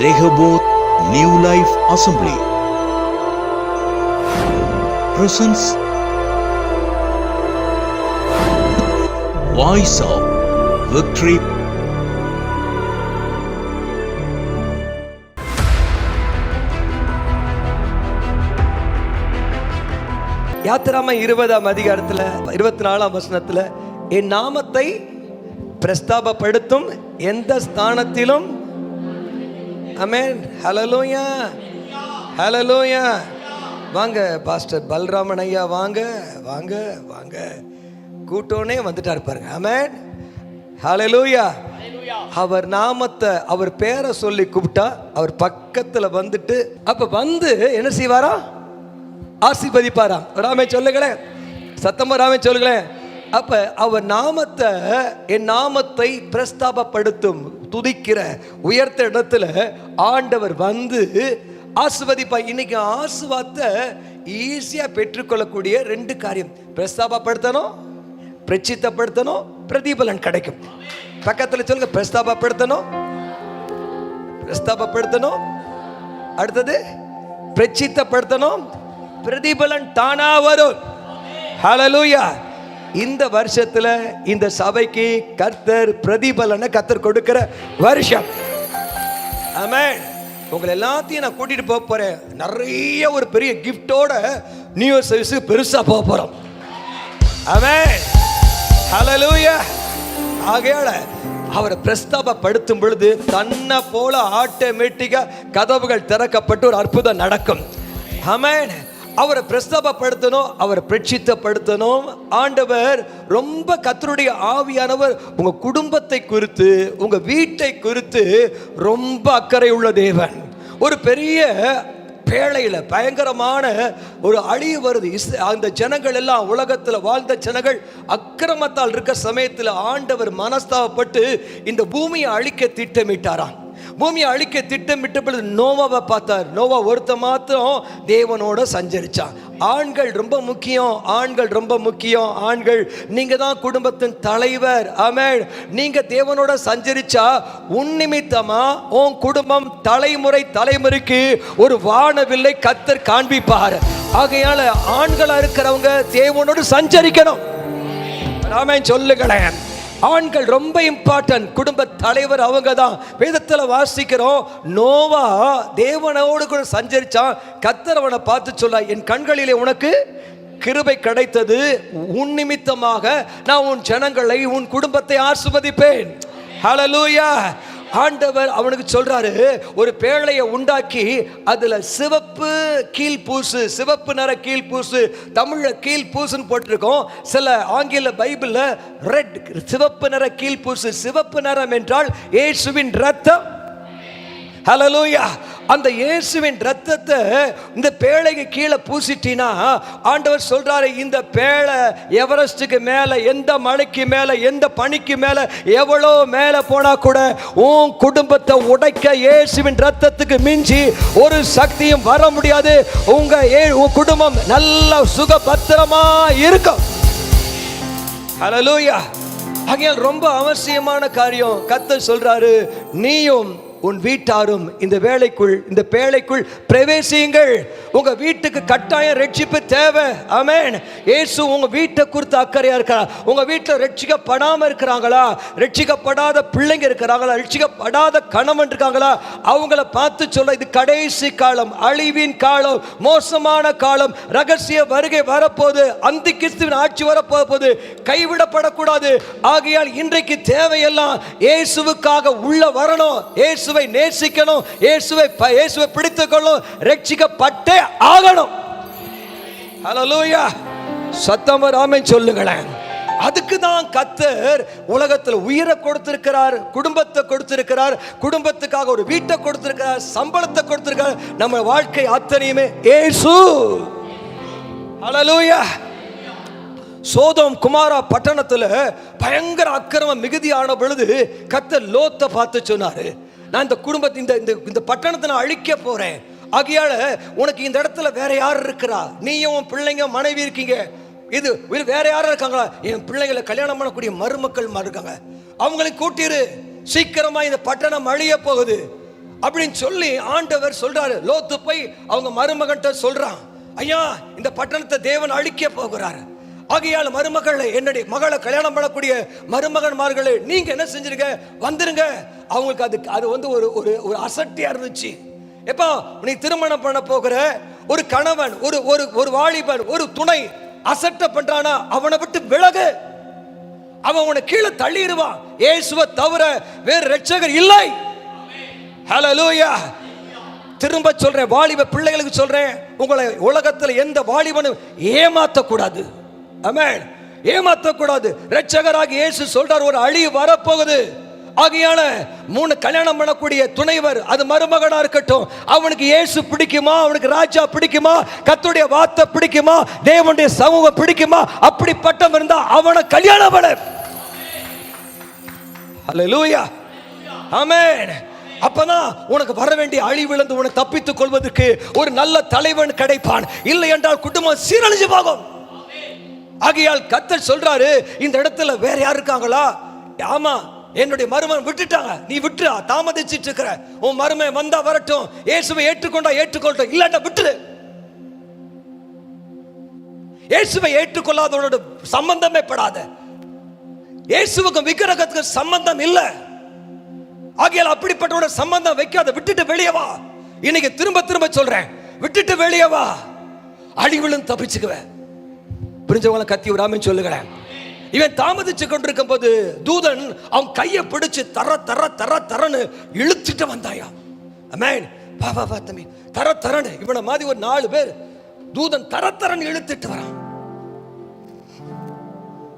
Rehoboth New Life Assembly presents Voice of Victory. யாத்திராம 20ஆம் அதிகாரத்துல 24ஆம் வசனத்துல என் நாமத்தை பிரஸ்தாபப்படுத்தும் எந்த ஸ்தானத்திலும் ஆமென். ஹல்லேலூயா, ஹல்லேலூயா. வாங்க பாஸ்டர் பல்ராமன் ஐயா, வாங்க வாங்க வாங்க. கூட்டோனே வந்துட்டாரு பாருங்க. ஆமென், ஹல்லேலூயா. அவர் நாமத்தை, அவர் பேரை சொல்லி கூப்பிட்டா அவர் பக்கத்துல வந்துட்டு அப்ப வந்து என்ன செய்வாரா? ஆசீர்வதிப்பாராம். ராமே சொல்லுங்களேன், சத்தமா ராமே சொல்லுங்களேன். அப்ப அவர் நாமத்தை, என் நாமத்தை பிரஸ்தாபப்படுத்தும், துதிக்கிற உயர்த்த இடத்துல ஆண்டவர் வந்து ஆசீர்வதிப்பா. இன்னைக்கு ஆசீர்வாதத்தை ஈஸியா பெற்றுக்கொள்ளக்கூடிய 2 காரியம்: பிரஸ்தாபப்படுத்தணும், பிரச்சித்தப்படுத்தணும், பிரதிபலன் கிடைக்கும். பக்கத்துல சொல்லுங்க, பிரஸ்தாபப்படுத்தணும், பிரஸ்தாபப்படுத்தணும், அடுத்தது பிரச்சித்தப்படுத்தணும், பிரதிபலன் தானா வரும். ஹல்லேலூயா. இந்த வருஷத்துல இந்த சபைக்கு கர்த்தர் பிரதிபலனை கர்த்தர் கொடுக்கிற வருஷம். ஆமென். உங்களை எல்லாத்தையும் நான் கூட்டிட்டு போக போறேன். நிறைய ஒரு பெரிய கிஃப்டோட நியூ இயர் சர்வீஸ் பெருசா போக போறோம். ஆமென், ஹல்லேலூயா. ஆகையால அவரை பிரஸ்தாபப்படுத்தும் பொழுது தன்னை போல ஆட்டோமேட்டிக்கா கதவுகள் திறக்கப்பட்டு ஒரு அற்புதம் நடக்கும். ஆமென். அவரை பிரஸ்தாபப்படுத்தணும், அவரை பிரச்சித்தப்படுத்தணும். ஆண்டவர் ரொம்ப, கர்த்தருடைய ஆவியானவர் உங்க குடும்பத்தை குறித்து, உங்க வீட்டை குறித்து ரொம்ப அக்கறை உள்ள தேவன். ஒரு பெரிய பேழையில பயங்கரமான ஒரு அழிவு வருது. அந்த ஜனங்கள் எல்லாம், உலகத்துல வாழ்ந்த ஜனங்கள் அக்கிரமத்தால் இருக்க சமயத்துல ஆண்டவர் மனஸ்தாபப்பட்டு இந்த பூமியை அழிக்க திட்டமிட்டாராம். பூமியை அழிக்க திட்டமிட்ட பொழுது நோவாவை பார்த்தார். நோவா ஒருத்த மாத்திரம் தேவனோட சஞ்சரிச்சான். ஆண்கள் ரொம்ப முக்கியம், ஆண்கள் ரொம்ப முக்கியம். ஆண்கள், நீங்க தான் குடும்பத்தின் தலைவர். ஆமென். நீங்க தேவனோட சஞ்சரிச்சா உன் நிமித்தமா உன் குடும்பம் தலைமுறை தலைமுறைக்கு ஒரு வானவில்லை கர்த்தர் காண்பிப்பார். ஆகையால ஆண்களா இருக்கிறவங்க தேவனோடு சஞ்சரிக்கணும். ஆமென் சொல்லுங்களேன். ஆண்கள் ரொம்ப இம்பார்ட்டன்ட். குடும்ப தலைவர் அவங்க தான். வேதத்துல வாசிக்கிறோம், நோவா தேவனோடு கூட சஞ்சரிச்சான். கர்த்தர் அவனை பார்த்து சொல்ல, என் கண்களிலே உனக்கு கிருபை கிடைத்தது, உன் நிமித்தமாக நான் உன் ஜனங்களை, உன் குடும்பத்தை ஆசீர்வதிப்பேன். ஹல்லேலூயா. ஆண்டவர் அவனுக்கு சொல்றாரு, ஒரு பேழையை உண்டாக்கி அதுல சிவப்பு கீழ் பூசு, சிவப்பு நிற கீழ் பூசு, தமிழ்ல கீழ் பூசுன்னு போட்டிருக்கோம். சில ஆங்கில பைபிள்ல ரெட், சிவப்பு நிற கீழ் பூசு. சிவப்பு நிறம் என்றால் இயேசுவின் இரத்தம். ஹல்லேலூயா. அந்த இயேசுவின் இரத்தத்தை இந்த பேழைக்கு கீழே பூசிட்டினா ஆண்டவர் சொல்றாரு, இந்த பேழை எவரெஸ்டுக்கு மேல, எந்த மலைக்கு மேல, எந்த பனிக்கு மேல, எவ்வளோ மேல போனா கூட உன் குடும்பத்தை உடைக்க இயேசுவின் இரத்தத்துக்கு மிஞ்சி ஒரு சக்தியும் வர முடியாது. உங்க குடும்பம் நல்ல சுக பத்திரமா இருக்கும். ஹல்லேலூயா. ஆகையால் ரொம்ப அவசியமான காரியம் கர்த்தர் சொல்றாரு, நீயும் உன் வீட்டாரும் இந்த வேளைக்குள், இந்த பேழைக்குள் பிரவேசியுங்கள். உங்க வீட்டுக்கு கட்டாயம் ரட்சிப்பு தேவை. ஆமென். இயேசு உங்க வீட்டை குறித்து அக்கறையா இருக்கிறார். உங்க வீட்டில் ரட்சிக்கப்படாம இருக்கிறாங்களா, ரட்சிக்கப்படாத பிள்ளைங்க இருக்கிறாங்களா, ரட்சிக்கப்படாத கணவன் இருக்காங்களா, அவங்கள பார்த்து சொல்ல, இது கடைசி காலம், அழிவின் காலம், மோசமான காலம், ரகசிய வருகை வரப்போகுது, அந்தி கிறிஸ்துவின் ஆட்சி வரப்போகுது, கைவிடப்படக்கூடாது. ஆகையால் இன்றைக்கு தேவையெல்லாம் இயேசுவுக்காக உள்ள வரணும், இயேசுவை நேசிக்கணும், இயேசுவை பிடித்துக் கொள்ளணும், ரட்சிக்கப்பட்டே ஆகணும். ஹல்லேலூயா. சத்தமா ஆமென் சொல்லுங்களேன். அதுக்கு தான் கர்த்தர் உலகத்தில் உயிரை கொடுத்திருக்கிறார், குடும்பத்தை கொடுத்திருக்கிறார், குடும்பத்துக்காக ஒரு வீட்டை கொடுத்திருக்கிறார், சம்பளத்தை கொடுத்திருக்கிறார். நம்ம வாழ்க்கை அத்தனையுமே இயேசு. ஹல்லேலூயா. சோதோம் குமாரா பட்டணத்துல பயங்கர அக்கிரமம் மிகுதியான பொழுது கர்த்தர் லோத்தை பார்த்து சொன்னாரு, நான் இந்த குடும்பத்தை, இந்த பட்டணத்தை நான் அழிக்க போறேன். ஆகையால உனக்கு இந்த இடத்துல வேற யார் இருக்கிறா? நீயும் பிள்ளைங்க மனைவி இருக்கீங்க. இது வேற யாரும் இருக்காங்களா? என் பிள்ளைங்களை கல்யாணம் பண்ணக்கூடிய மருமக்கள் இருக்காங்க, அவங்களை கூட்டிரு. சீக்கிரமா இந்த பட்டணம் அழிய போகுது. அப்படின்னு சொல்லி ஆண்டவர் சொல்றாரு. லோத்து போய் அவங்க மருமகன்கிட்ட சொல்றான், ஐயா இந்த பட்டணத்தை தேவன் அழிக்க போகிறாரு, ஆகையால் மருமகளை, என்னுடைய மகளை கல்யாணம் பண்ணக்கூடிய மருமகன்மார்களே நீங்க என்ன செஞ்சிருக்க, வந்துருங்க. அவங்களுக்கு அது வந்து ஒரு ஒரு அசட்டியா இருந்துச்சு. எப்போ நீ திருமணம் பண்ண போகிற ஒரு கணவன், ஒரு வாலிபன், ஒரு துணை அசட்டை பண்றானா அவனை விட்டு விலகு, அவன் உன்னை கீழே தள்ளிடுவான். இயேசுவை தவிர வேறு ரட்சகர் இல்லை. ஹல்லேலூயா. திரும்ப சொல்றேன், வாலிப பிள்ளைகளுக்கு சொல்றேன், உங்களை உலகத்தில் எந்த வாலிபனும் ஏமாற்றக்கூடாது. ஆமென். ஏமாற்றக்கூடாது. ரட்சகராக இயேசு சொல்றார், ஒரு அழிவு வரப்போகுது. ஆகையால 3 கல்யாணம் பண்ணக்கூடிய துணைவர், அது மருமகனா இருக்கட்டும், அவனுக்கு இயேசு பிடிக்குமா, அவனுக்கு ராஜா பிடிக்குமா, கர்த்தருடைய வார்த்தை பிடிக்குமா, தேவனுடைய சமூகம் பிடிக்குமா, அப்படிப்பட்டவன் இருந்தா அவனை கல்யாணம் பண்ண. ஹல்லேலூயா. ஆமென். அப்பதான் உனக்கு வர வேண்டிய அழிவிலிருந்து உனக்கு தப்பித்துக் கொள்வதற்கு ஒரு நல்ல தலைவன் கிடைப்பான். இல்லை என்றால் குடும்பம் சீரழிஞ்சு போகும். ஆகையால் கர்த்தர் சொல்றாரு, இந்த இடத்துல வேற யார் இருக்காங்களா? ஆமா, என்னுடைய மருமகன் விட்டுட்டாங்க, நீ விட்டு தாமதிச்சிட்டு இருக்கிற, உன் மருமகன் வந்தா வரட்டும், இயேசுவை ஏற்றுக்கொண்டா ஏற்றுக்கொள்ளட்டும், இல்லன்னா விட்டுரு. இயேசுவை ஏற்றுக்கொள்ளாதவனோட சம்பந்தமே படாத. இயேசுவுக்கும் விக்கிரகத்துக்கு சம்பந்தம் இல்ல. ஆகையால் அப்படிப்பட்டவனோட சம்பந்தம் வைக்காத, விட்டுட்டு வெளியே வா. இன்னைக்கு திரும்ப திரும்ப சொல்றேன், விட்டுட்டு வெளியே வா, அழிவிலும் தப்பிச்சுக்குவேன். புரிஞ்சவங்களை கத்தி விடாம சொல்லுகிறேன். இவன் தாமதிச்சு கொண்டிருக்கும் போது தூதன் அவன் கையை பிடிச்சு தரன்னு இழுத்துட்டு வந்தாயா. ஆமென். வா வா வா தம்பி, தரன்னு. இவனை மாதிரி ஒரு 4 பேர் தூதன் தரன்னு இழுத்துட்டு வரான்.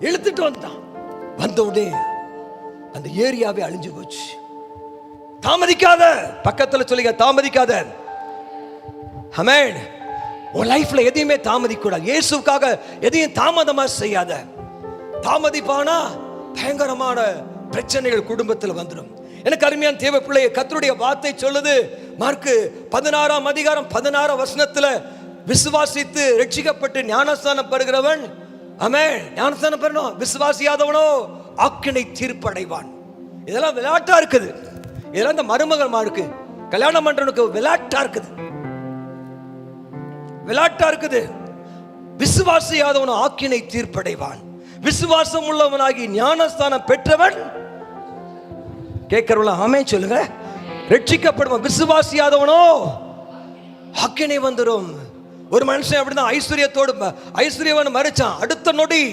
இழுத்துட்டு வந்தான். வந்த உடனே அந்த ஏரியாவே அழிஞ்சு போச்சு. தாமதிக்காத, பக்கத்துல சொல்லுங்க, தாமதிக்காத. ஆமென். உன் லைஃப்ல எதையுமே தாமதிக்க கூடாது. இயேசுவுக்காக எதையும் தாமதமா செய்யாத. தாமதிப்பானா பயங்கரமான பிரச்சனைகள் குடும்பத்தில் வந்துடும். எனக்கு அருமையான தேவ பிள்ளையை, கர்த்தருடைய வார்த்தை சொல்லுது, மார்க்கு 16ஆம் அதிகாரம் 16ஆம் வசனத்துல, விசுவாசித்து ரட்சிக்கப்பட்டு ஞானஸ்நானம் பெறுகிறவன், ஆமென், ஞானஸ்நானம் பெறணும், விசுவாசியாதவனோ ஆக்கினை தீர்ப்படைவான். இதெல்லாம் விளையாட்டா இருக்குது. இதெல்லாம் இந்த மருமகன்மாருக்கு கல்யாணம் பண்றவனுக்கு விளையாட்டா இருக்குது, விளையாட்டா இருக்குது. விசுவாசியாதவனோ ஆக்கினை தீர்ப்படைவான். விசுவாசம் உள்ளவனாகி ஞானஸ்தானம் பெற்றவன், கேட்கிறவங்கள ஆமென் சொல்லுங்க, ரட்சிக்கப்படுவான். விசுவாசியாதவனோ ஆக்கினை வந்துடும். ஒரு மனுஷன் அப்படிதான் ஐஸ்வர்யத்தோடு, ஐஸ்வர்யவன் மரிச்சான், அடுத்த நொடி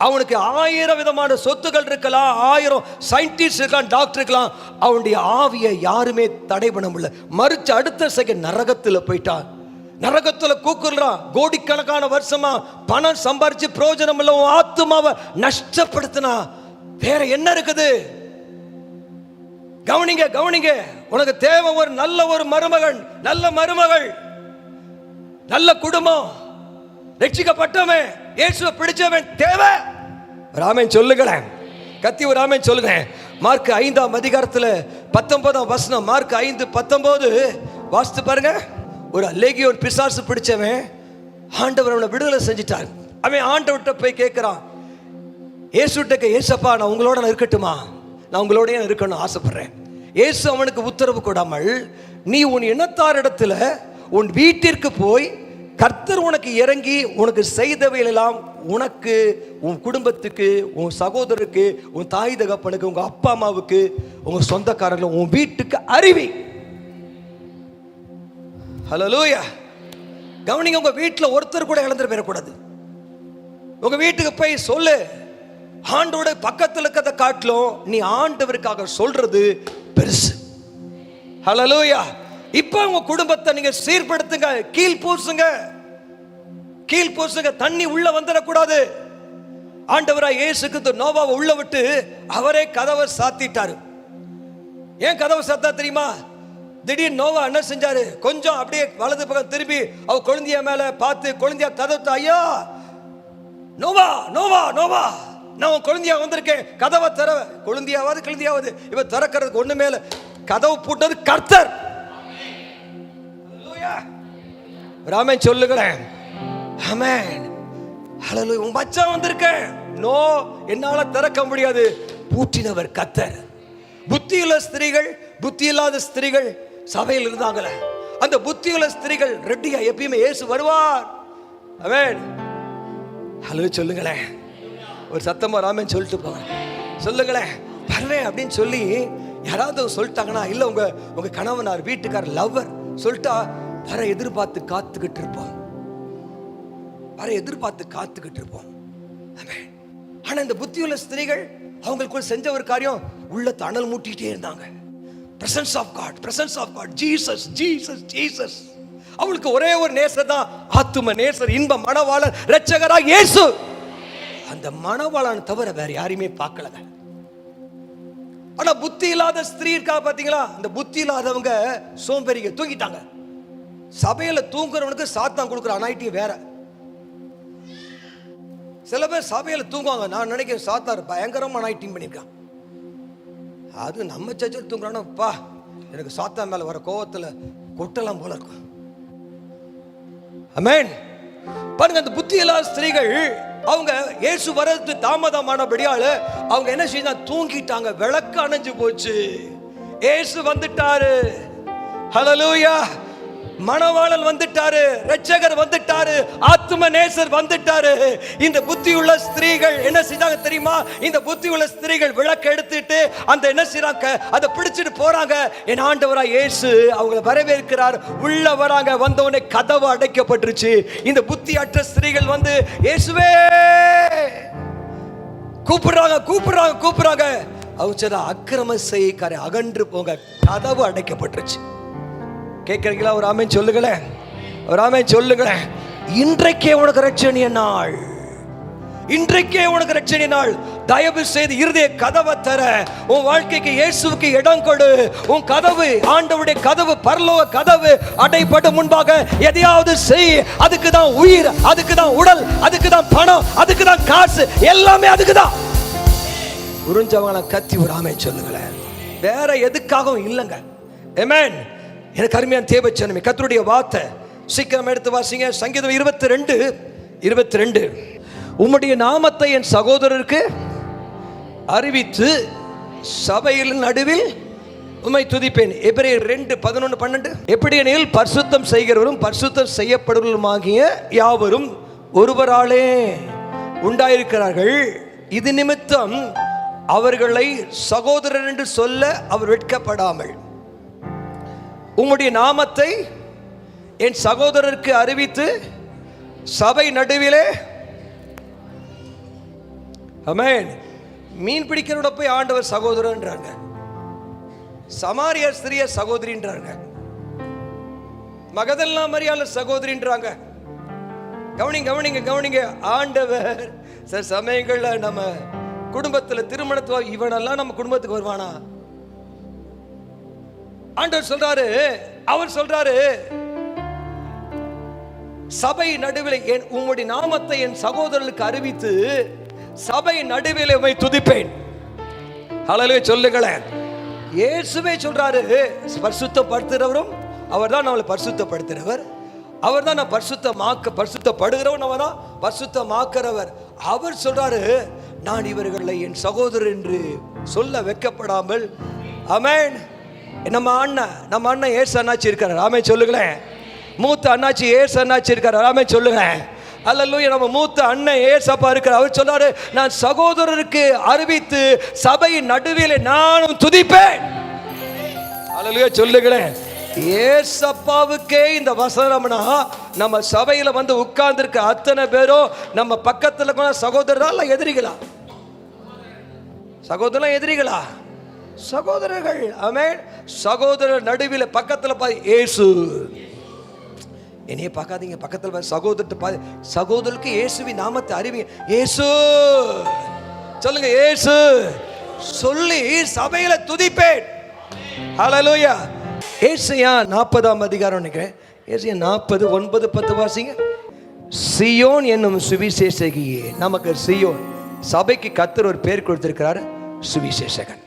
அவனுக்கு 1000 விதமான சொத்துக்கள் இருக்கலாம், 1000 சயின்டிஸ்ட் இருக்கலாம், டாக்டர் இருக்கலாம், அவனுடைய ஆவியை யாருமே தடை பண்ண முடியல. மரிச்ச அடுத்த செகண்ட் நரகத்தில் போயிட்டான். நரகத்துல கூக்குறான். கோடிக்கணக்கான வருஷமா பணம் சம்பாரிச்சு பிரயோஜனம் இல்ல, ஆத்மாவை நஷ்டப்படுத்தினா வேற என்ன இருக்குது? கவனிங்க கவனிங்க, உனக்கு தேவை ஒரு நல்ல ஒரு மருமகன், நல்ல மருமகள், நல்ல குடும்பம், ரட்சிக்கப்பட்டவன், இயேசுவை பிடிச்சவன் தேவை. ராமன் சொல்லுகிறேன், கத்தி ஒரு ராமன் சொல்லுகிறேன். மார்க் 5ஆம் அதிகாரத்துல 19ஆம் வசனம், மார்க் 5:19 வாசித்து பாருங்க. ஒரு லேகியோன் பிசாசு பிடிச்சவன், ஆண்டவர் அவனை விடுதலை செஞ்சிட்டார். அவன் ஆண்டவர்கிட்ட போய் கேட்கிறான், இயேசுட்ட, ஏசப்பா நான் உங்களோட இருக்கட்டுமா, நான் உங்களோட இருக்கணும் ஆசைப்படுறேன். இயேசு அவனுக்கு உத்தரவு கொடாமல், நீ உன் இனத்தாரிடத்துல உன் வீட்டிற்கு போய் கர்த்தர் உனக்கு இறங்கி உனக்கு செய்தவையெல்லாம் உனக்கு, உன் குடும்பத்துக்கு, உன் சகோதரருக்கு, உன் தாய் தகப்பனுக்கு, உங்க அப்பா அம்மாவுக்கு, உங்க சொந்தக்காரர்கள், உன் வீட்டுக்கு அறிவி. ஹல்லேலூயா. கவனிங்க, உங்க வீட்டில் ஒருத்தர் கூட இழந்துட்டு போயிடக்கூடாது. உங்க வீட்டுக்கு போய் சொல்லு, ஆண்டோட பக்கத்தில் இருக்கிறத காட்டிலும் நீ ஆண்டவருக்காக சொல்றது பெருசு. ஹல்லேலூயா. இப்ப உங்க குடும்பத்தை நீங்க சீர்படுத்துங்க, கீழ் பூசுங்க, கீழ் பூசுங்க. தண்ணி உள்ள வந்துடக்கூடாது. ஆண்டவராய் இயேசு கிறிஸ்து நோவாவை உள்ள விட்டு அவரே கதவை சாத்திட்டாரு. ஏன் கதவை சாத்தா தெரியுமா? திடீர்னு நோவா என்ன செஞ்சாரு, கொஞ்சம் அப்படியே வலது பக்கம் திரும்பி அவ குழந்தைய மேல பார்த்து, குழந்தையா கதவை, ஐயா நோவா நோவா நோவா, நான் உன் குழந்தையா வந்திருக்கேன், கதவை தர. குழந்தையாவது குழந்தையாவது இவ திறக்கிறதுக்கு ஒண்ணு மேல கதவு பூட்டது கர்த்தர். ராமன் சொல்லுகிறேன், ஆமென், ஹல்லேலூயா. உன் மச்சான் வந்திருக்கேன், நோ என்னால திறக்க முடியாது, பூட்டினவர் கர்த்தர். புத்தியுள்ள ஸ்திரீகள், புத்தி இல்லாத ஸ்திரீகள் சபையில் இருந்தாங்களே அந்த புத்தியுள்ள ஸ்திரீகள் ரெட்டியா, எப்பயுமே இயேசு வருவார். ஆமென். ஹலோ சொல்லுங்களேன், ஒரு சத்தமா ராமன் சொல்லிட்டு போங்க. சொல்லுங்களேன், வர்றேன் அப்படின்னு சொல்லி யாராவது சொல்லிட்டாங்கன்னா, இல்ல உங்க கணவனார் வீட்டுக்காரர் லவ்வர் சொல்லிட்டா வர எதிர்பார்த்து காத்துக்கிட்டு இருப்போம். வர எதிர்பார்த்து காத்துக்கிட்டு இருப்போம். ஆனா இந்த புத்தியுள்ள ஸ்திரீகள் அவங்களுக்குள்ள செஞ்ச ஒரு காரியம், உள்ளத்தை அனல் மூட்டிட்டே இருந்தாங்க. Presence of God, presence of God, Jesus Jesus Jesus. அவளுக்கு ஒரே ஒரு நேசர் தான், ஆத்தும நேசர், இன்ப மணவாளன், இரட்சகராக இயேசு. அந்த மணவாளன் தவிர வேற யாரையுமே பார்க்கல. ஆனா புத்தி இல்லாத ஸ்திரீ இருக்கா பாத்தீங்களா, அந்த புத்தி இல்லாதவங்க சோம்பேறிங்க, தூங்கிட்டாங்க. சபையில தூங்குறவனுக்கு சாத்தான் கொடுக்குற அனாயிட்டி வேற. சில பேர் சபையில தூங்குவாங்க, நான் நினைக்கிறேன் சாத்தார் பயங்கரமா அனாயிட்டிங் பண்ணிருக்கான். அது நம்ம சர்ச்சில் தூங்குறானப்பா, எனக்கு சாத்தான் மேல வர கோவத்துல கொட்டலாம் போல இருக்கும். ஆமென். பாருங்க, அந்த புத்தி இல்லாத ஸ்திரீகள் அவங்க இயேசு வரது தாமதமானபடியால அவங்க என்ன செய்தாங்க, தூங்கிட்டாங்க. விளக்கு அணைஞ்சு போச்சு, இயேசு வந்துட்டாரு. ஹல்லேலூயா. மணவாளன் வந்துட்டாரு, இரட்சகர் வந்துட்டாரு, ஆத்தும நேசர் வந்துட்டாரு. இந்த புத்தியுள்ள ஸ்திரீகள் என்ன செய்தாங்க தெரியுமா? இந்த புத்தியுள்ள ஸ்திரீகள் விளக்கு எடுத்துட்டு அந்த என்ன செய்றாங்க, அதை பிடிச்சிட்டு போறாங்க. என் ஆண்டவராய் இயேசு அவங்களை வரவேற்கிறார். உள்ள வராங்க. வந்தவனே கதவு அடைக்கப்பட்டுருச்சு. இந்த புத்தியற்ற ஸ்திரீகள் வந்து இயேசுவே கூப்பிடுறாங்க கூப்பிடுறாங்க கூப்பிடுறாங்க. அவங்க சொன்னா, அக்கிரம செய்யக்கார அகன்று போங்க, கதவு அடைக்கப்பட்டுருச்சு. கேட்கிறீங்களா? ஒரு ஆமென் சொல்லுங்களேன், ஒரு ஆமென் சொல்லுங்களேன். இன்றைக்கே உனக்கு ரட்சணிய நாள், இன்றைக்கே உனக்கு ரட்சணிய நாள். தயவு செய்து இருதய கதவை தர, உன் வாழ்க்கைக்கு இயேசுவுக்கு இடம் கொடு. உன் கதவு, ஆண்டவருடைய கதவு, பரலோக கதவு அடைப்படும் முன்பாக எதையாவது செய். அதுக்கு தான் உயிர், அதுக்கு தான் உடல், அதுக்கு தான் பணம், அதுக்கு தான் காசு, எல்லாமே அதுக்கு தான். புரிஞ்சவங்கள கத்தி ஒரு ஆமென் சொல்லுங்களேன். வேற எதுக்காகவும் இல்லைங்க. ஆமென். எனக்கு அருமையான தேவச்சனமே, கர்த்தருடைய வார்த்தை சீக்கிரம் எடுத்து வாசிங்க. சங்கீதம் 22:22. உம்முடைய நாமத்தை என் சகோதரருக்கு அறிவித்து சபையில் நடுவில் உம்மை துதிப்பேன். எபிரேயர் 2:11-12. எப்படியெனில் பரிசுத்தம் செய்கிறவரும் பரிசுத்தம் செய்யப்படுவருமாகிய யாவரும் ஒருவராலே உண்டாயிருக்கிறார்கள். இது நிமித்தம் அவர்களை சகோதரர் என்று சொல்ல அவர் வெட்கப்படாமல் உம்முடைய நாமத்தை என் சகோதரருக்கு அறிவித்து சபை நடுவிலே. ஆமென். மீன் பிடிக்கிறவட போய் ஆண்டவர் சகோதரன்றாங்க, சமாரிய ஸ்திரிய சகோதரின்றாங்க, மகதல்லா மரியாள் சகோதரின்றாங்க. கவனிங்க கவனிங்க கவனிங்க. ஆண்டவர் சில சமயங்கள்ல நம்ம குடும்பத்துல திருமணத்துல இவனெல்லாம் நம்ம குடும்பத்துக்கு வருவானா? ஆண்டவர் சொல்றாரு, அவர் சொல்றாரு, சபை நடுவில் உம்முடைய நாமத்தை என் சகோதரர்களுக்கு அறிவித்து சபை நடுவில் உம்மை துதிப்பேன். ஹல்லேலூயா சொல்லுங்களேன். இயேசுவே சொல்றாரு, பரிசுத்தப்படுத்துகிறவரும் அவர்தான் நம்மளை பரிசுத்தப்படுத்துகிறவர், அவர்தான் நான் பரிசுத்தப்படுகிறவன், அவன் தான் பரிசுத்தமாக்குறவர். அவர் சொல்றாரு, நான் இவர்களை என் சகோதரர் என்று சொல்ல வெட்கப்படாமல். ஆமென். நம்ம அண்ணன் ஏசு அண்ணாச்சி இருக்காரு. ஆமென் சொல்லுங்களேன். மூத்த அண்ணாச்சி ஏசு அண்ணாச்சி இருக்காரு. ஆமென் சொல்லுங்களேன். அல்லேலூயா. நம்ம மூத்த அண்ணன் ஏசப்பா இருக்கார். அவர் சொல்றாரு, நான் சகோதரருக்கு அறிவித்து சபை நடுவில் நானும் துதிப்பேன். அல்லேலூயா சொல்லுங்களேன். ஏசப்பாவுக்கே இந்த வசனம்னா, நம்ம சபையில வந்து உட்கார்ந்து இருக்க அத்தனை பேரும் நம்ம பக்கத்துல சகோதரரா இல்ல எதிரிகளா? சகோதரா எதிரிகளா? சகோதரர்கள். ஆமென். சகோதரர் நடுவில் பக்கத்துல இயேசு. என்னைய பார்க்காதீங்க, பக்கத்துல சகோதரர் சகோதரருக்கு இயேசுவின் நாமத்தை அறிவிங்க. இயேசு சொல்லுங்க, இயேசு சொல்லி சபையில துதிப்பேன். ஹல்லேலூயா. ஏசாயா 40ஆம் அதிகாரம் நினைக்கிறேன். ஏசாயா 40:9-10 வாசிங்க. சியோன் என்னும் சுவிசேஷகியே. நமக்கு சியோன் சபைக்கு கர்த்தர் ஒரு பேர் கொடுத்திருக்கிறார், சுவிசேஷகன்.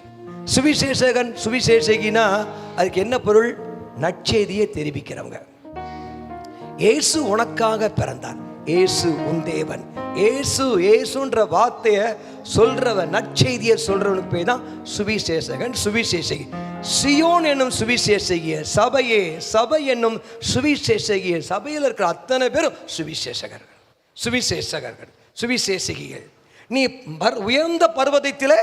சுவிசேஷகன் சுவிசேஷகினா அதுக்கு என்ன பொருள்? நற்செய்தியை தெரிவிக்கிறவங்க. இயேசு உனக்காக பிறந்தார், இயேசு உன் தேவன், இயேசு இயேசுன்ற வார்த்தையை சொல்றவன், நற்செய்தியை சொல்றவனுக்கு பேர் தான் சுவிசேஷகன் சுவிசேஷகி. சியோன் என்னும் சுவிசேஷகிய சபையே, சபை என்னும் சுவிசேஷகிய. சபையில் இருக்கிற அத்தனை பேரும் சுவிசேஷகர்கள், சுவிசேஷகர்கள், சுவிசேஷகிகள். நீ உயர்ந்த பர்வதத்திலே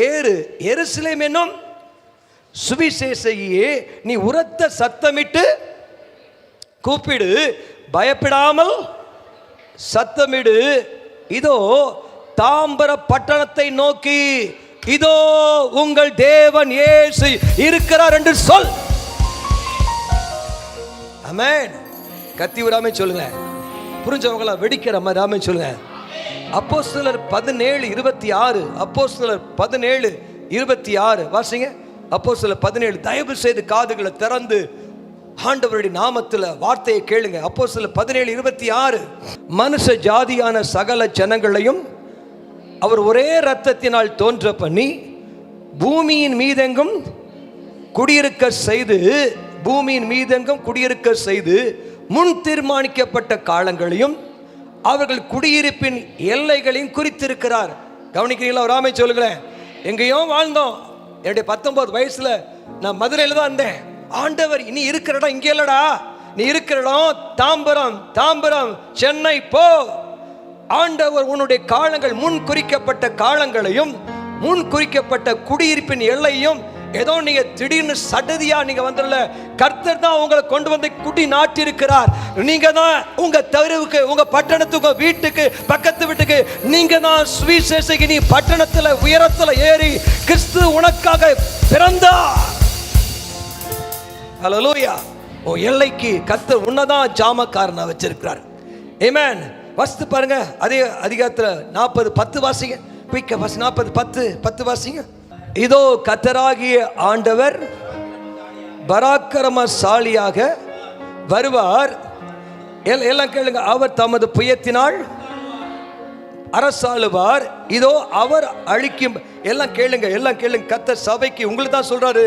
ஏறு, எருசலேம் என்னும் சுவிசேஷகியே, நீ உரத்த சத்தமிட்டு கூப்பிடு, பயப்படாமல் சத்தமிடு. இதோ தாம்பர பட்டணத்தை நோக்கி இதோ உங்கள் தேவன் இயேசு இருக்கிறார் என்று சொல். ஆமென். கத்தி விடாம சொல்லுங்க, புரிஞ்சவங்கள வெடிக்கிற மாதிரி சொல்லுங்க. அப்போஸ்தலர் 17:26, அப்போஸ்தலர் 17:26 வாசிங்க. அப்போஸ்தலர் 17, தயவு செய்து காதுகளை திறந்து ஆண்டவருடைய நாமத்தில் வார்த்தையை கேளுங்க. அப்போஸ்தலர் 17:26, மனுஷ ஜாதியான சகல ஜனங்களையும் அவர் ஒரே இரத்தத்தினால் தோன்ற பண்ணி பூமியின் மீதெங்கும் குடியிருக்க செய்து, பூமியின் மீதெங்கும் குடியிருக்க செய்து முன் தீர்மானிக்கப்பட்ட காலங்களையும் அவர்கள் குடியிருப்பின் எல்லைகளையும் குறித்திருக்கிறார். கவனிக்கிறீங்களா? ஒரு ஆமை சொல்லுங்களேன். எங்கேயோ வாழ்ந்தோம். என்னுடைய 19 வயசுல நான் மதுரையில் தான் இருந்தேன். ஆண்டவர், நீ இருக்கிற இடம் இங்கே இல்லடா, நீ இருக்கிற இடம் தாம்பரம், தாம்பரம் சென்னை போ. ஆண்டவர் உன்னுடைய காலங்கள், முன் குறிக்கப்பட்ட காலங்களையும் முன் குறிக்கப்பட்ட குடியிருப்பின் எல்லையும், ஏதோ நீங்க திடீர்னு சடதியா நீங்க வந்துடல. கர்த்தர் தான் உங்களை கொண்டு வந்து குடி நாட்டி இருக்கிறார். நீங்க தான் உங்க தெருவுக்கு, உங்க பட்டணத்துக்கு, வீட்டுக்கு, பக்கத்து வீட்டுக்கு நீங்க தான் சுவிசேஷகி. நீ பட்டணத்துல உயரத்துல ஏறி கிறிஸ்து உனக்காக பிறந்தார். ஹல்லேலூயா. ஓ எல்லைக்கு கர்த்தர் உன்னதான் ஜாமக்காரனா வச்சிருக்கிறார். ஆமென். வஸ்து பாருங்க, அதே அதிகாரத்துல 40:10 வாசிங்க. குயிக்க வாசி. 40:10 வாசிங்க. இதோ கர்த்தராகிய ஆண்டவர் பராக்கிரமசாலியாக வருவார். எல்லாம் கேளுங்க. அவர் தமது புயத்தினால் அரசாளுவார். இதோ அவர் அழிக்கும். எல்லாம் கேளுங்க, எல்லாம் கேளுங்க. கர்த்தர் சபைக்கு உங்களுக்கு தான் சொல்றாரு.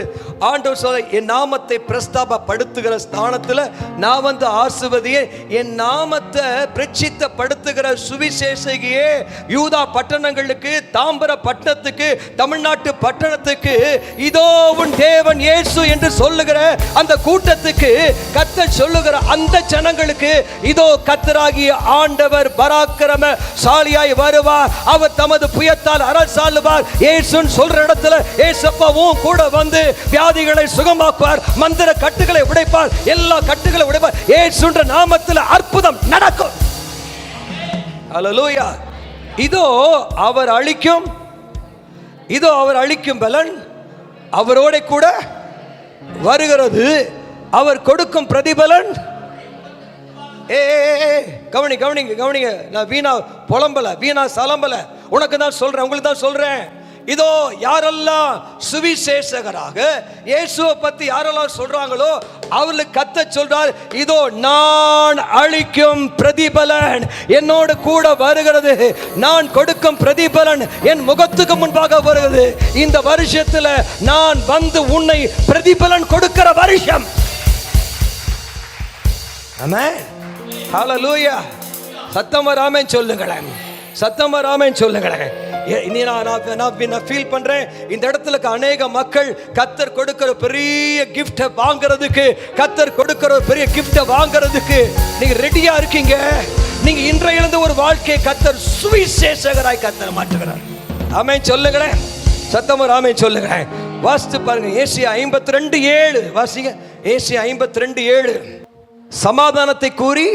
ஆண்டவர் சொல்ற, என் நாமத்தை பிரஸ்தாபப்படுத்துகிற ஸ்தானத்துல நான் வந்து ஆசீர்வதியே, என் நாமத்தை பிரசித்தப்படுத்துகிற சுவிசேஷகியே, யூதா பட்டணங்களுக்கு, தாம்பர பட்டணத்துக்கு, தமிழ்நாட்டு பட்டணத்துக்கு இதோ உன் தேவன் இயேசு என்று சொல்லுகிற அந்த கூட்டத்துக்கு கர்த்தர் சொல்லுகிற அந்த ஜனங்களுக்கு இதோ கர்த்தராகிய ஆண்டவர் பராக்கிரமசாலியாய் வருவார். அவர் தமது புயத்தால் அரசாளுவார். இயேசுன்னு சொல்ற இடத்துல இயேசப்பாவும் கூட வந்து வியாதிகளை சுகமாக்குவார், மந்திர கட்டுகளை உடைப்பார், எல்லா கட்டுகளை உடைப்பார். இயேசுன்ற நாமத்தில் அற்புதம் நடக்கும். ஹல்லேலூயா. இதோ அவர் அழிக்கும், இதோ அவர் அழிக்கும் பலன் அவரோட கூட வருகிறது. அவர் கொடுக்கும் பிரதிபலன். கவனிங்க. நான் வீணா புலம்பல, வீணா சலம்பல, உனக்கு தான் சொல்றேன், உங்களுக்கு தான் சொல்றேன். இதோ யாரெல்லாம் சுவிசேஷகராக இயேசுவை பத்தி யாரெல்லாம் சொல்றாங்களோ அவர்களுக்கு கர்த்தர் சொல்றார், இதோ நான் அளிக்கும் பிரதிபலன் என்னோடு கூட வருகிறது. நான் கொடுக்கும் பிரதிபலன் என் முகத்துக்கு முன்பாக வருகிறது. இந்த வருஷத்துல நான் வந்து உன்னை பிரதிபலன் கொடுக்கிற வருஷம். ஆமென். ஹல்லேலூயா. சத்தமா ஆமென் சொல்லுங்களேன், சத்தமா ஆமென் சொல்லுங்களேன். நான் ஃபீல் பண்றேன், இந்த இடத்துல அநேக மக்கள் கர்த்தர் கொடுக்கிற பெரிய கிஃப்ட் வாங்குறதுக்கு, கர்த்தர் கொடுக்கிற பெரிய கிஃப்ட் வாங்குறதுக்கு நீங்க ரெடியா இருக்கீங்க. நீங்க இன்றையிலிருந்து ஒரு வாழ்க்கையை கர்த்தர் சுவிசேஷகராய் கர்த்தர் மாற்றுகிறார். ஆமென் சொல்லுங்களேன், சத்தமா ஆமென் சொல்லுங்களேன். வாசித்து பாருங்க. ஏசாயா 52:7 வாசிங்க. ஏசாயா 52:7. சமாதானத்தை கூறி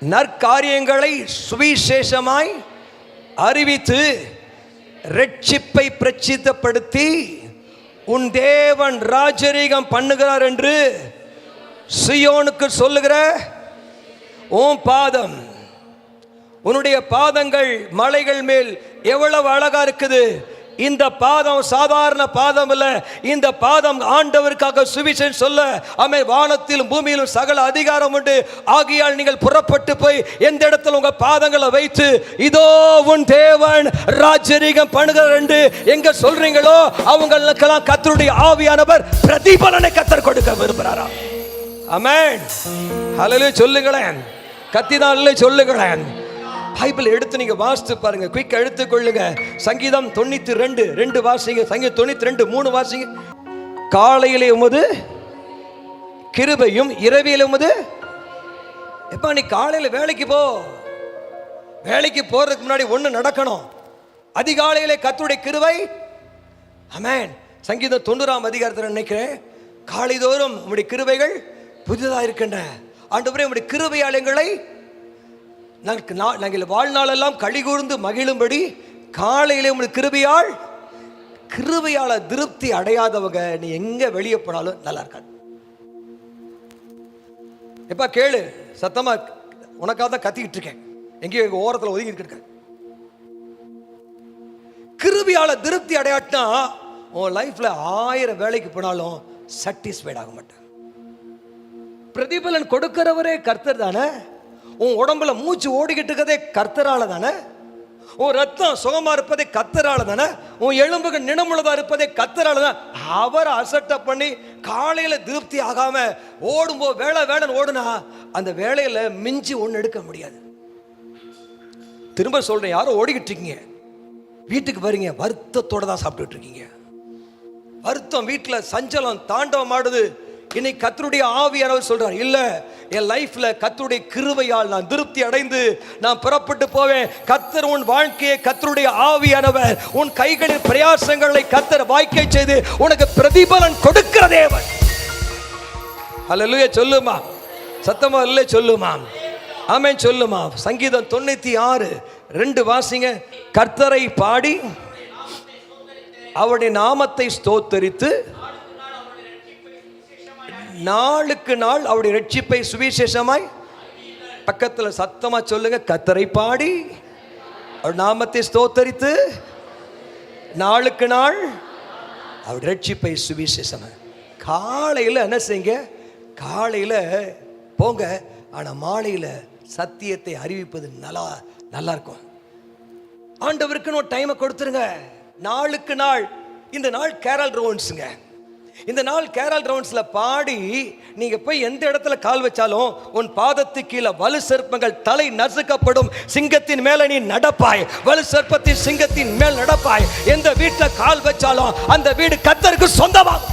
நற்காரியங்களை சுவிசேஷமாய் அறிவித்து ரட்சிப்பை பிரசித்தப்படுத்தி உன் தேவன் ராஜரீகம் பண்ணுகிறார் என்று சீயோனுக்கு சொல்லுகிற உன் பாதம், உன்னுடைய பாதங்கள் மலைகள் மேல் எவ்வளவு அழகா இருக்குது. இந்த பாதம் சாதாரண பாதம் இல்ல, இந்த பாதம் ஆண்டவருக்காக சுவிசேஷம் சொல்ல ஆமே வானத்திலும் பூமியிலும் சகல அதிகாரம் உண்டு. ஆகியால் நீங்கள் புறப்பட்டு போய் எந்த இடத்துல உங்க பாதங்களை வைத்து இதோ உன் தேவன் ராஜரீகம் பண்ணுகிறார் என்று எங்க சொல்றீங்களோ அவங்களுக்கெல்லாம் கர்த்தருடைய ஆவியானவர் பிரதிபலனை கர்த்தர் கொடுக்க விரும்புகிறாரா? ஆமென். ஹல்லேலூயா சொல்லுங்களேன், கத்தினாலே சொல்லுங்களேன். பைபிள் எடுத்து நீங்க வாசித்து பாருங்க, குயிக் எடுத்துக்கொள்ளுங்க. சங்கீதம் 92:2 வாசிங்க. சங்கீதம் 92:3 வாசிங்க. காலையிலே உமது கிருபையும் இரவிலே உமது. எப்ப நீ காலையில வேலைக்கு போ, வேலைக்கு போறதுக்கு முன்னாடி ஒண்ணு நடக்கணும். அதிகாலையிலே கர்த்தருடைய கிருபை. ஆமென். சங்கீதம் 90ஆம் அதிகாரத்தில் நினைக்கிறேன், காலைதோறும் உம்முடைய கிருபைகள் புதிதாக இருக்கின்றன. ஆண்டவரே உம்முடைய கிருபையால் எங்களை நாங்கள் வாழ்நாளெல்லாம் களி கூர்ந்து மகிழும்படி காலையிலே உம்முடைய கிருபையால திருப்தி அடையாதவங்க நீ எங்க வெளியே போனாலும் நல்லா இருக்காது. எப்ப கேளு, சத்தமா உனக்காக தான் கத்திக்கிட்டு இருக்கேன், எங்கேயோ ஓரத்தில் ஒதுங்கிட்டு இருக்கேன். கிருபையால திருப்தி அடையாட்டினா உன் லைஃப்ல 1000 வேலைக்கு போனாலும் சாட்டிஸ்ஃபைட் ஆக மாட்டேன். பிரதிபலன் கொடுக்கிறவரே கர்த்தர் தானே. உன் உடம்புல மூச்சு ஓடிக்கிட்டு இருக்கதே கர்த்தரால தானே. உன் ரத்தம் சுகமா இருப்பதே கர்த்தரால தானே. உன் எலும்புகள் நினமுள்ளதா இருப்பதே கர்த்தரால தான். அவரை அசட்டை பண்ணி காலையில திருப்தி ஆகாம ஓடும்போ வேலைன்னு ஓடுனா அந்த வேலையில மிஞ்சி ஒன்று எடுக்க முடியாது. திரும்ப சொல்றேன், யாரும் ஓடிக்கிட்டு இருக்கீங்க, வீட்டுக்கு வரீங்க, வருத்தத்தோட தான் சாப்பிட்டுட்டு இருக்கீங்க. வருத்தம் வீட்டுல சஞ்சலம் தாண்டவம் ஆடுது. இன்னைக்கு கர்த்தருடைய ஆவியானவர் சொல்றார், இல்ல என் லைஃப்ல கர்த்தருடைய கிருபையால் நான் திருப்தி அடைந்து நான் புறப்பட்டு போவேன். கர்த்தர் உன் வாழ்க்கையை, கர்த்தருடைய ஆவியானவர் உன் கைகளின் பிரயாசங்களை கர்த்தர் வாய்க்கை செய்து உனக்கு பிரதிபலன் கொடுக்கிற தேவன். ஹல்லேலூயா சொல்லுமா, சத்தமா இல்லை சொல்லுமா, ஆமென் சொல்லுமா. சங்கீதம் 96:2 வாசிங்க. கர்த்தரை பாடி அவருடைய நாமத்தை ஸ்தோத்தரித்து நாளுக்கு நாள் அவருடைய ரட்சிப்பை சுவிசேஷமாய். பக்கத்துல சத்தமா சொல்லுங்க, கர்த்தரை பாடி அவர் நாமத்தை ஸ்தோத்தரித்து நாளுக்கு நாள் அவருடைய ரட்சிப்பை சுவிசேஷமாய். காலையில என்ன செய்யுங்க, காலையில போங்க, ஆனா மாலையில சத்தியத்தை அறிவிப்பது நல்லா இருக்கும். ஆண்டவருக்கு ஒரு டைமை கொடுத்துருங்க. நாளுக்கு நாள். இந்த நாள் கேரல் ரவுண்ட்ஸுங்க. இந்த நாள் கேரல் ரவுண்ட்ஸ்ல பாடி நீங்க போய் எந்த இடத்துல கால் வச்சாலும் உன் பாதத்து கீழே வலு சர்ப்பங்கள் தலை நசுக்கப்படும். சிங்கத்தின் மேல நீ நடப்பாய், வலு சர்ப்பத்தின் சிங்கத்தின் மேல் நடப்பாய். எந்த வீட்டுல கால் வச்சாலும் அந்த வீடு கர்த்தருக்கு சொந்தமாகும்.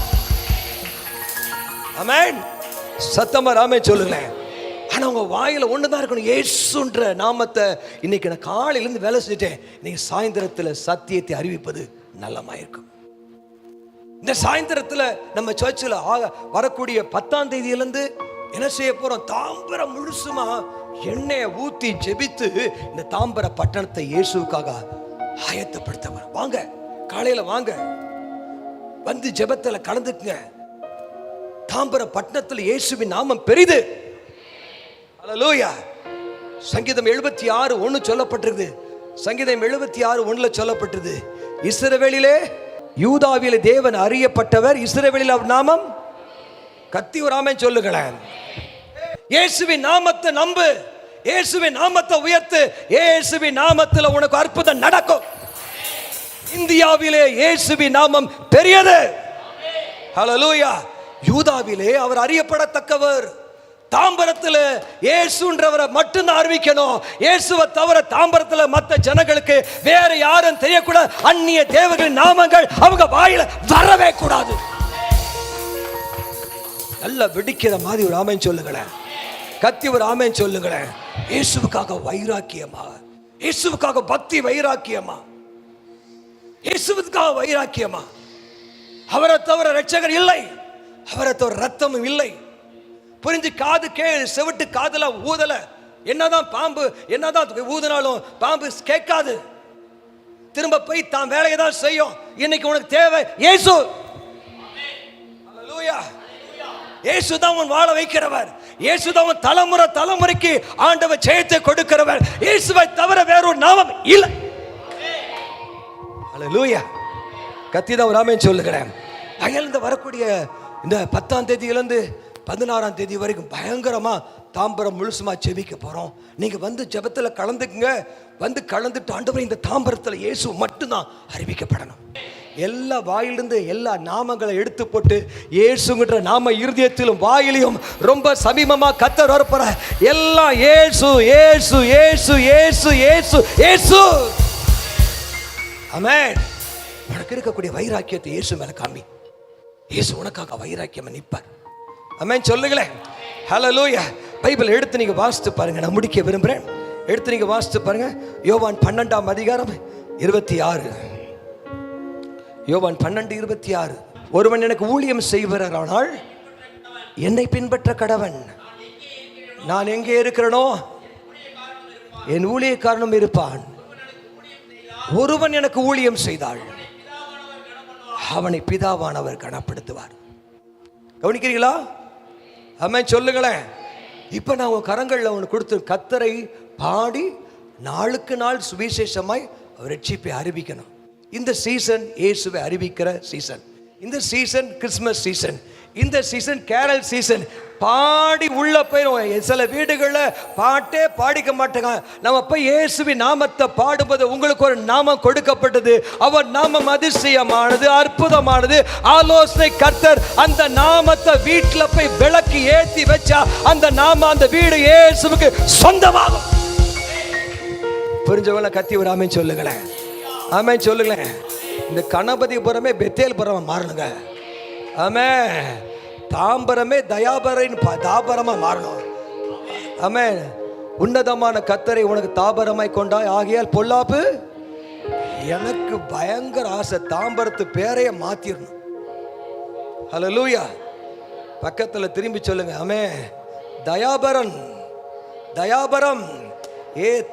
ஆமென். சத்தமா ஆமென் சொல்லுங்களேன். ஆனா உங்க வாயில ஒண்ணுதான் இருக்கணும், இயேசுன்ற நாமத்தை. இன்னைக்கு நான் காலையில இருந்து வேலை செஞ்சுட்டேன், நீங்க சாயந்தரத்துல சத்தியத்தை அறிவிப்பது நல்லமா இருக்கும். இந்த சாயந்தரத்துல நம்ம சர்ச்சில் வரக்கூடிய 10ஆம் தேதியிலிருந்து என்ன செய்ய போறோம், தாம்பரம் முழுசுமா எண்ணெயை ஊத்தி ஜெபித்து இந்த தாம்பர பட்டணத்தை இயேசுவுக்காக ஆயத்தப்படுத்த. வாங்க, காலையில வாங்க, வந்து ஜெபத்துல கலந்துக்குங்க. தாம்பர பட்டணத்தில் இயேசுவின் நாமம் பெரிது. ஹல்லேலூயா. சங்கீதம் 76:1 சொல்லப்பட்டிருக்கு. சங்கீதம் 76:1 சொல்லப்பட்டிருக்கு, இஸ்ரவேலிலே யூதாவிலே தேவன் அறியப்பட்டவர், இஸ்ரவேலில் அவர் நாமம். கத்தி ஒரு ஆமென் சொல்லுங்களேன். இயேசுவின் நாமத்தை நம்பு, இயேசுவின் நாமத்தை உயர்த்து. இயேசுவின் நாமத்தில் உனக்கு அற்புதம் நடக்கும். இந்தியாவிலே இயேசுவின் நாமம் பெரியது. ஹல்லேலூயா. யூதாவிலே அவர் அறியப்படத்தக்கவர். தாம்பரத்தில் இயேசுன்றவரை மட்டும்தான் அறிவிக்கணும். இயேசுவை தவிர தாம்பரத்தில் மற்ற ஜனங்களுக்கு வேற யாரும் தெரியக்கூடாது. அந்நிய தேவர்களின் நாமங்கள் அவங்க வாயில வரவே கூடாது. நல்ல வெடிக்கிற மாதிரி ஒரு ஆமென் சொல்லுங்களேன். கத்தி ஒரு ஆமென் சொல்லுங்களேன். இயேசுவுக்காக வைராக்கியமா, இயேசுவுக்காக பக்தி வைராக்கியமா, இயேசுவுக்காக வைராக்கியமா. அவரை தவிர ரட்சகர் இல்லை, அவரை தவிர ரத்தமும் இல்லை. புரிஞ்சு காது செவிட்டு காதுல ஊதல, என்னதான் பாம்பு என்னதான் ஊதினாலும் பாம்பு கேட்காது. திரும்ப போய் தான் வேலையை தான் செய்யும். இன்னைக்கு உனக்கு தேவை இயேசு. ஹல்லேலூயா. இயேசு தான் உன் வாழ வைக்கிறவர். இயேசு தான் உன் தலைமுறைக்கு ஆண்டவர் ஜெயத்தை கொடுக்கிறவர். இயேசுவை தவிர வேறொரு நாமம் இல்லை. ஹல்லேலூயா. கத்தி தான் ஒரு ஆமென் சொல்லுகிறேன். அயல்ந்து வரக்கூடிய இந்த 10ஆம் தேதியிலிருந்து 16ஆம் தேதி வரைக்கும் பயங்கரமா தாம்பரம் முழுசுமா ஜெபிக்க போறோம். நீங்க வந்து ஜெபத்துல கலந்துக்குங்க. வந்து கலந்துட்டு ஆண்டவரே இந்த தாம்பரத்துல இயேசு மட்டும்தான் அறிவிக்கப்படணும். எல்லா வாயிலிருந்து எல்லா நாமங்களை எடுத்து போட்டு இயேசுங்கிற நாம இருதயத்திலும் வாயிலையும் ரொம்ப சமீபமா கர்த்தர் வரப்போற எல்லாம் இயேசு இயேசு இயேசு இயேசு இயேசு இயேசு. ஆமென். உனக்கு இருக்கக்கூடிய வைராக்கியத்தை இயேசு மேல காமி. இயேசு உனக்காக வைராக்கியமா நிற்பார். ஆமென் சொல்லுங்களேன். ஹல்லேலூயா. பைபிள் எடுத்து நீங்க வாசித்து பாருங்க. நான் முடிக்க விரும்புகிறேன். எடுத்து நீங்க வாசித்து பாருங்க. யோவான் 12ஆம் அதிகாரம் 26. யோவான் 12:26. ஒருவன் எனக்கு ஊழியம் செய்வாரானால் என்னை பின்பற்ற கடவன். நான் எங்கே இருக்கிறேனோ என் ஊழியக்காரனும் இருப்பான். ஒருவன் எனக்கு ஊழியம் செய்தாள் அவனை பிதாவானவர் கனப்படுத்துவார். கவனிக்கிறீங்களா? ஆமென் சொல்லுங்களேன். இப்ப நான் உங்க கரங்கள்ல அவனுக்கு கொடுத்து கர்த்தரை பாடி நாளுக்கு நாள் சுவிசேஷமாய் அவர் ரட்சிப்பை அறிவிக்கணும். இந்த சீசன் இயேசுவை அறிவிக்கிற சீசன். இந்த சீசன் கிறிஸ்மஸ் சீசன். இந்த சீசன் கேரல் சீசன். பாடி உள்ள போய் சில வீடுகளில் பாட்டே பாடிக்க மாட்டாங்க. நம்ம போய் இயேசுவின் நாமத்தை பாடும்போது உங்களுக்கு ஒரு நாமம் கொடுக்கப்பட்டது. அவர் நாமம் அதிசயமானது, அற்புதமானது, ஆலோசனை கர்த்தர். அந்த நாமத்தை வீட்டில் போய் விளக்கு ஏற்றி வச்சா அந்த நாமம் அந்த வீடு இயேசுவுக்கு சொந்தமாகும். புரிஞ்சவங்கள கத்தி ஒரு ஆமென் சொல்லுங்களேன். ஆமென் சொல்லுங்களேன். இந்த கணபதிபுரமே பெத்தேல்புரமா மாறணுங்க. ஆமென். தாம்பரமே தயாபரின் தாபரமா மாறணும். ஆமென். உன்னதமான கர்த்தரை உனக்கு தாபரமாய் கொண்டாய், ஆகையால் பொல்லாப்பு. எனக்கு பயங்கர ஆசை தாம்பரத்து பேரைய மாத்திரணும். ஹல்லேலூயா. பக்கத்துல திரும்பி சொல்லுங்க. ஆமென். தயாபரன், தயாபரம்.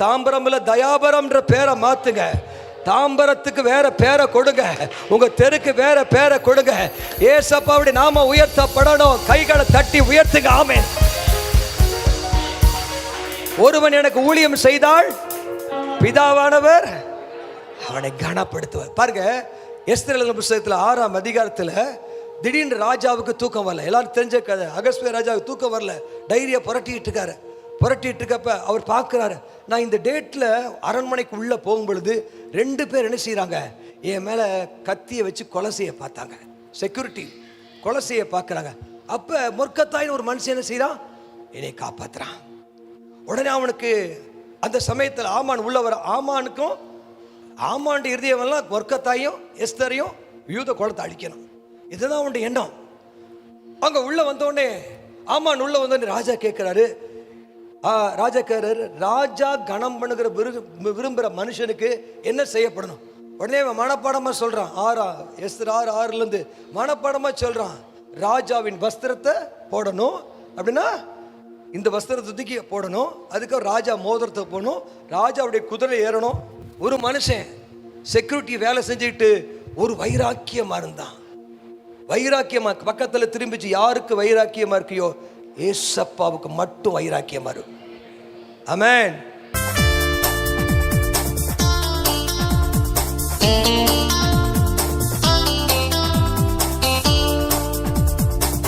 தாம்பரம் இல்ல தயாபரம்ன்ற பேரை மாத்துங்க. தாம்பரத்துக்கு வேற பேரை கொடுங்க. உங்க தெருக்கு வேற பேரை கொடுங்க. ஏசப்பாவுடைய நாம உயர்த்தப்படணும். கைகளை தட்டி உயர்த்துங்க. ஆமென். ஒருவன் எனக்கு ஊழியம் செய்தால் பிதாவானவர் அவனை கனப்படுத்துவார். பாருங்க, எஸ்தர் புத்தகத்துல 6ஆம் அதிகாரத்துல திடீர்னு ராஜாவுக்கு தூக்கம் வரல. எல்லாரும் தெரிஞ்ச கதை. அகஸ்வேர் ராஜாவுக்கு தூக்கம் வரல. டைரியை புரட்டிட்டு இருக்காரு. புரட்டிட்டு இருக்கப்ப அவர் பார்க்குறாரு, நான் இந்த டேட்டில் அரண்மனைக்கு உள்ளே போகும் பொழுது 2 பேர் என்ன செய்கிறாங்க, என் மேலே கத்தியை வச்சு கொலை செய்ய பார்த்தாங்க. செக்யூரிட்டி கொலை செய்ய பார்க்குறாங்க. அப்போ மொர்க்கத்தாயின்னு ஒரு மனுஷன் என்ன செய்கிறான், என்னை காப்பாற்றுறான். உடனே அவனுக்கு அந்த சமயத்தில் ஆமான் உள்ள வர. ஆமானுக்கும் ஆமான் இருதயமெல்லாம் மொர்க்கத்தாயும் எஸ்தரையும் யூத குலத்தை அழிக்கணும். இதுதான் அவனுடைய எண்ணம். அங்கே உள்ள வந்தோடனே ஆமான் உள்ள வந்தோடனே ராஜா கேட்குறாரு. ராஜா கணம் பண்ணுகிற விரும்புகிற மனுஷனுக்கு என்ன செய்யப்படணும்? உடனே மனப்பாடமா சொல்றான். 6:6 மனப்பாடமா சொல்றான். ராஜாவின் வஸ்திரத்தை போடணும். அப்படின்னா இந்த வஸ்திரத்தை தூக்கி போடணும். அதுக்கு ராஜா மோதிரத்தை போடணும். ராஜாவுடைய குதிரை ஏறணும். ஒரு மனுஷன் செக்யூரிட்டி வேலை செஞ்சுக்கிட்டு ஒரு வைராக்கியமா இருந்தான். வைராக்கியமா பக்கத்துல திரும்பிச்சு, யாருக்கு வைராக்கியமா இருக்கியோ ஏசப்பாவுக்கு மட்டும் வைராக்கியமா இருக்கும். ஆமென்.